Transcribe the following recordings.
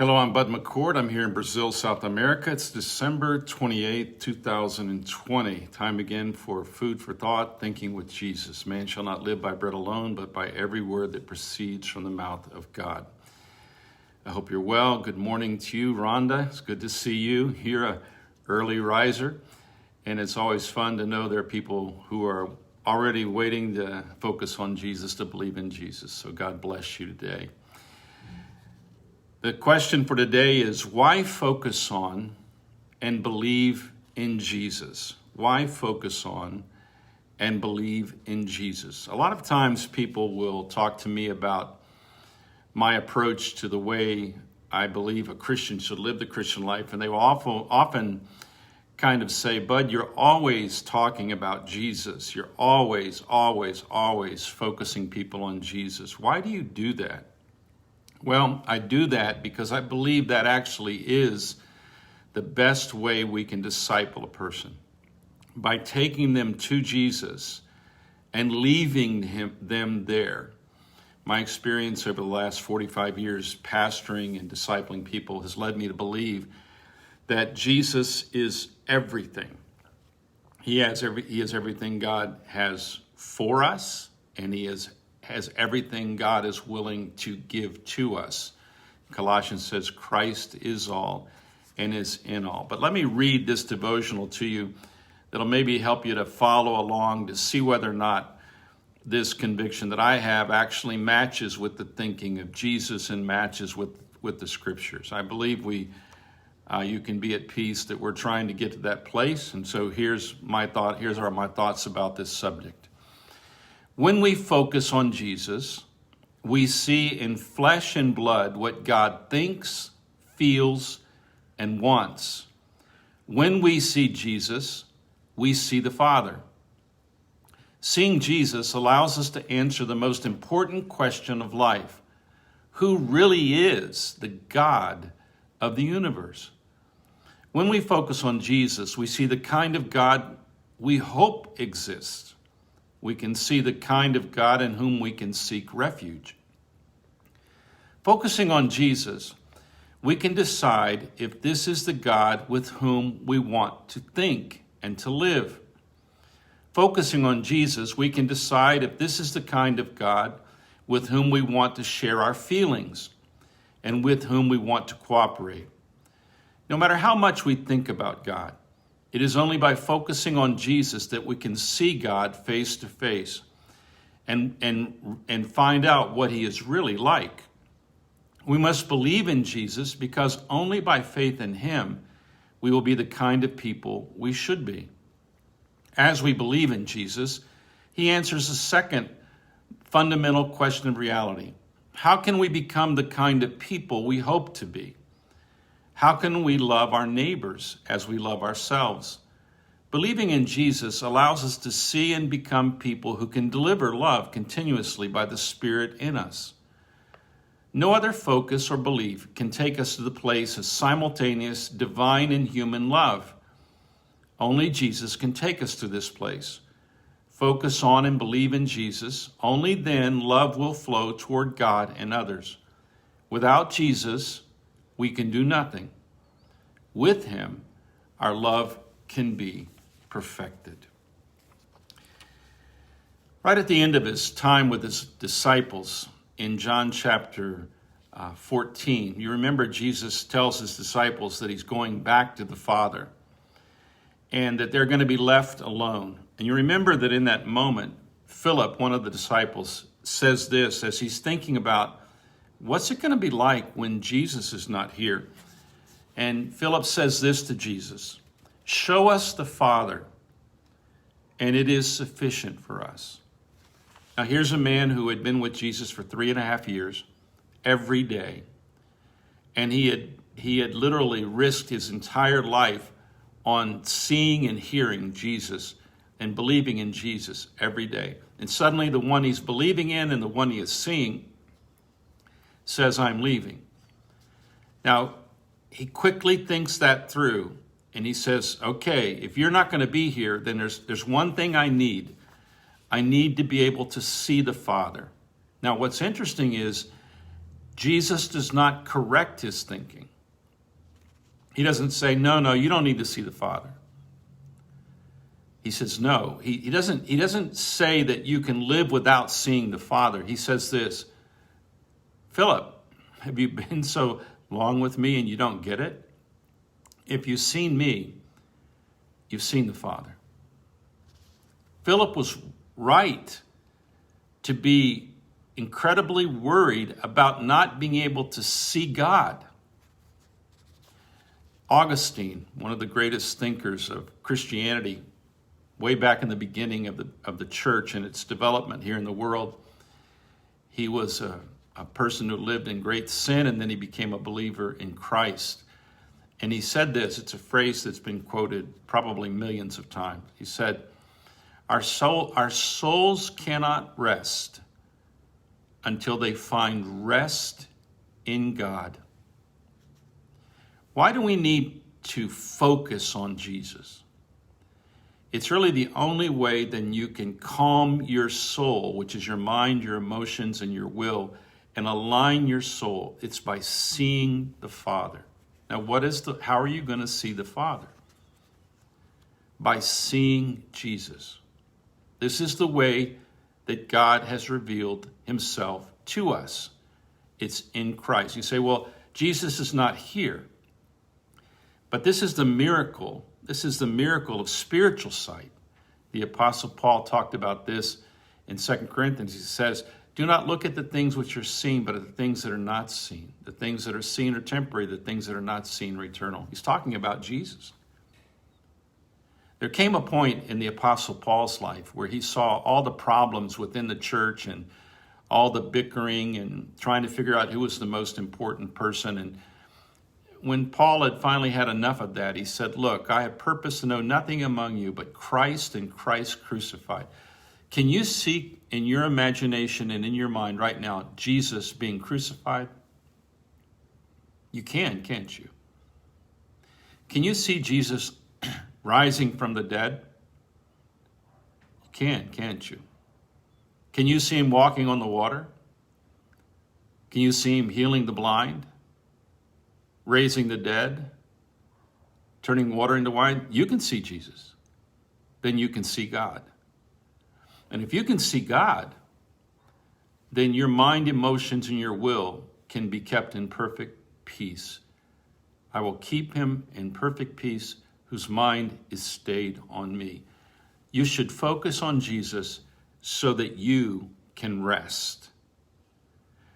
Hello, I'm Bud McCord. I'm here in Brazil, South America. It's December 28th, 2020. Time again for Food for Thought, Thinking with Jesus. Man shall not live by bread alone, but by every word that proceeds from the mouth of God. I hope you're well. Good morning to you, Rhonda. It's good to see you. You're an early riser, and it's always fun to know there are people who are already waiting to focus on Jesus, to believe in Jesus. So God bless you today. The question for today is, why focus on and believe in Jesus? Why focus on and believe in Jesus? A lot of times people will talk to me about my approach to the way I believe a Christian should live the Christian life, and they will often kind of say, Bud, you're always talking about Jesus. You're always focusing people on Jesus. Why do you do that? Well, I do that because I believe that actually is the best way we can disciple a person. By taking them to Jesus and leaving them there. My experience over the last 45 years pastoring and discipling people has led me to believe that Jesus is everything. He is everything God has for us, and He has everything God is willing to give to us. Colossians says Christ is all and is in all. But let me read this devotional to you that'll maybe help you to follow along to see whether or not this conviction that I have actually matches with the thinking of Jesus and matches with the scriptures. I believe you can be at peace that we're trying to get to that place. And so here's my thoughts about this subject. When we focus on Jesus, we see in flesh and blood what God thinks, feels, and wants. When we see Jesus, we see the Father. Seeing Jesus allows us to answer the most important question of life: who really is the God of the universe? When we focus on Jesus, we see the kind of God we hope exists. We can see the kind of God in whom we can seek refuge. Focusing on Jesus, we can decide if this is the God with whom we want to think and to live. Focusing on Jesus, we can decide if this is the kind of God with whom we want to share our feelings and with whom we want to cooperate. No matter how much we think about God, it is only by focusing on Jesus that we can see God face to face and find out what He is really like. We must believe in Jesus because only by faith in Him we will be the kind of people we should be. As we believe in Jesus, He answers the second fundamental question of reality. How can we become the kind of people we hope to be? How can we love our neighbors as we love ourselves? Believing in Jesus allows us to see and become people who can deliver love continuously by the Spirit in us. No other focus or belief can take us to the place of simultaneous divine and human love. Only Jesus can take us to this place. Focus on and believe in Jesus. Only then love will flow toward God and others. Without Jesus, we can do nothing. With Him, our love can be perfected. Right at the end of His time with His disciples in John chapter 14, you remember Jesus tells His disciples that He's going back to the Father and that they're going to be left alone. And you remember that in that moment, Philip, one of the disciples, says this as he's thinking about what's it going to be like when Jesus is not here? And Philip says this to Jesus: show us the Father, and it is sufficient for us. Now here's a man who had been with Jesus for 3.5 years, every day. And he had literally risked his entire life on seeing and hearing Jesus and believing in Jesus every day. And suddenly the one he's believing in and the one he is seeing says, I'm leaving. Now, he quickly thinks that through, and he says, okay, if you're not going to be here, then there's one thing I need. I need to be able to see the Father. Now, what's interesting is Jesus does not correct his thinking. He doesn't say, no, you don't need to see the Father. He says, no. He doesn't say that you can live without seeing the Father. He says this, Philip, have you been so long with me and you don't get it? If you've seen me, you've seen the Father. Philip was right to be incredibly worried about not being able to see God. Augustine, one of the greatest thinkers of Christianity, way back in the beginning of the church and its development here in the world, he was a person who lived in great sin, and then he became a believer in Christ. And he said this, it's a phrase that's been quoted probably millions of times. He said, our souls cannot rest until they find rest in God. Why do we need to focus on Jesus? It's really the only way then you can calm your soul, which is your mind, your emotions, and your will, and align your soul. It's by seeing the Father. Now, how are you going to see the Father? By seeing Jesus. This is the way that God has revealed himself to us. It's in Christ. You say, well, Jesus is not here. But this is the miracle. This is the miracle of spiritual sight. The Apostle Paul talked about this in 2 Corinthians. He says, do not look at the things which are seen, but at the things that are not seen. The things that are seen are temporary. The things that are not seen are eternal. He's talking about Jesus. There came a point in the Apostle Paul's life where he saw all the problems within the church and all the bickering and trying to figure out who was the most important person. And when Paul had finally had enough of that, he said, look, I have purpose to know nothing among you but Christ and Christ crucified. Can you see in your imagination and in your mind right now Jesus being crucified? You can, can't you? Can you see Jesus rising from the dead? You can, can't you? Can you see him walking on the water? Can you see him healing the blind? Raising the dead? Turning water into wine? You can see Jesus. Then you can see God. And if you can see God, then your mind, emotions, and your will can be kept in perfect peace. I will keep him in perfect peace whose mind is stayed on me. You should focus on Jesus so that you can rest.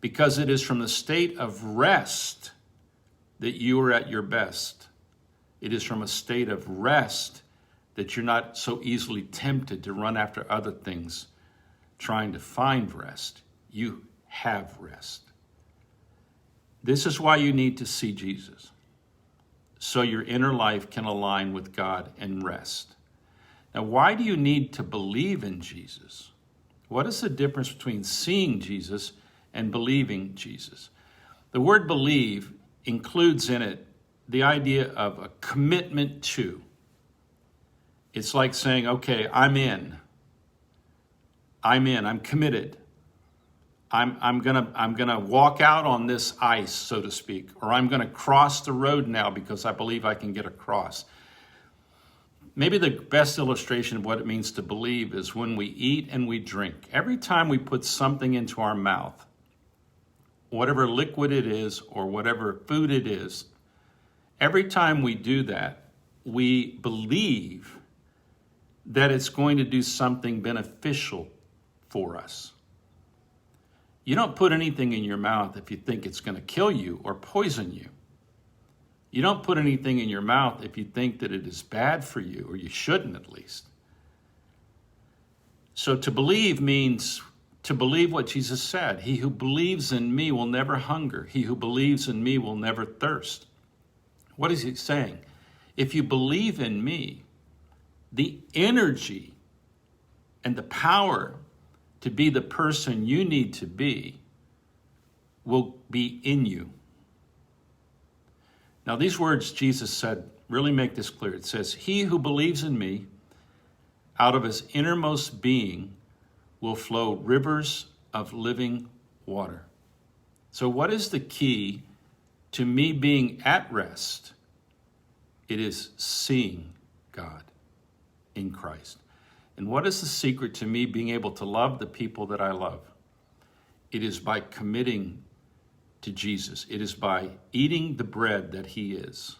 Because it is from the state of rest that you are at your best. It is from a state of rest that you're not so easily tempted to run after other things, trying to find rest. You have rest. This is why you need to see Jesus, so your inner life can align with God and rest. Now, why do you need to believe in Jesus? What is the difference between seeing Jesus and believing Jesus? The word believe includes in it the idea of a commitment to. It's like saying, okay, I'm in, I'm committed. I'm gonna walk out on this ice, so to speak, or I'm gonna cross the road now because I believe I can get across. Maybe the best illustration of what it means to believe is when we eat and we drink. Every time we put something into our mouth, whatever liquid it is or whatever food it is, every time we do that, we believe that it's going to do something beneficial for us. You don't put anything in your mouth if you think it's going to kill you or poison you. You don't put anything in your mouth if you think that it is bad for you, or you shouldn't at least. So to believe means to believe what Jesus said. He who believes in me will never hunger. He who believes in me will never thirst. What is he saying? If you believe in me, the energy and the power to be the person you need to be will be in you. Now, these words Jesus said really make this clear. It says, he who believes in me, out of his innermost being will flow rivers of living water. So what is the key to me being at rest? It is seeing God in Christ. And what is the secret to me being able to love the people that I love? It is by committing to Jesus. It is by eating the bread that he is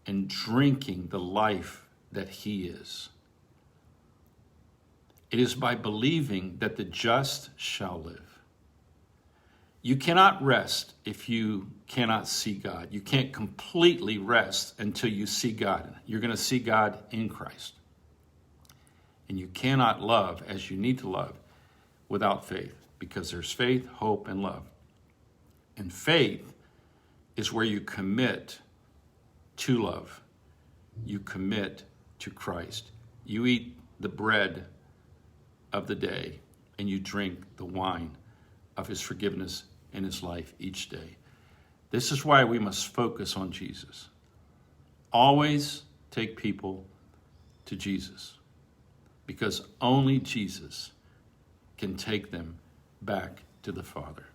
and drinking the life that he is. It is by believing that the just shall live. You cannot rest if you cannot see God. You can't completely rest until you see God. You're going to see God in Christ. And you cannot love as you need to love without faith, because there's faith, hope, and love. And faith is where you commit to love. You commit to Christ. You eat the bread of the day, and you drink the wine of his forgiveness in his life each day. This is why we must focus on Jesus. Always take people to Jesus, because only Jesus can take them back to the Father.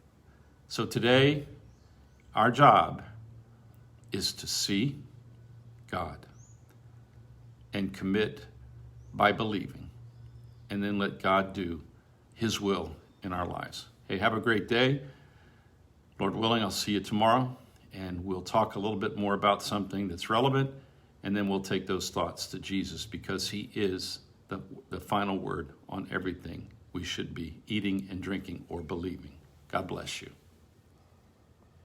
So today, our job is to see God and commit by believing, and then let God do his will in our lives. Hey, have a great day. Lord willing, I'll see you tomorrow, and we'll talk a little bit more about something that's relevant, and then we'll take those thoughts to Jesus, because he is the final word on everything we should be eating and drinking or believing. God bless you.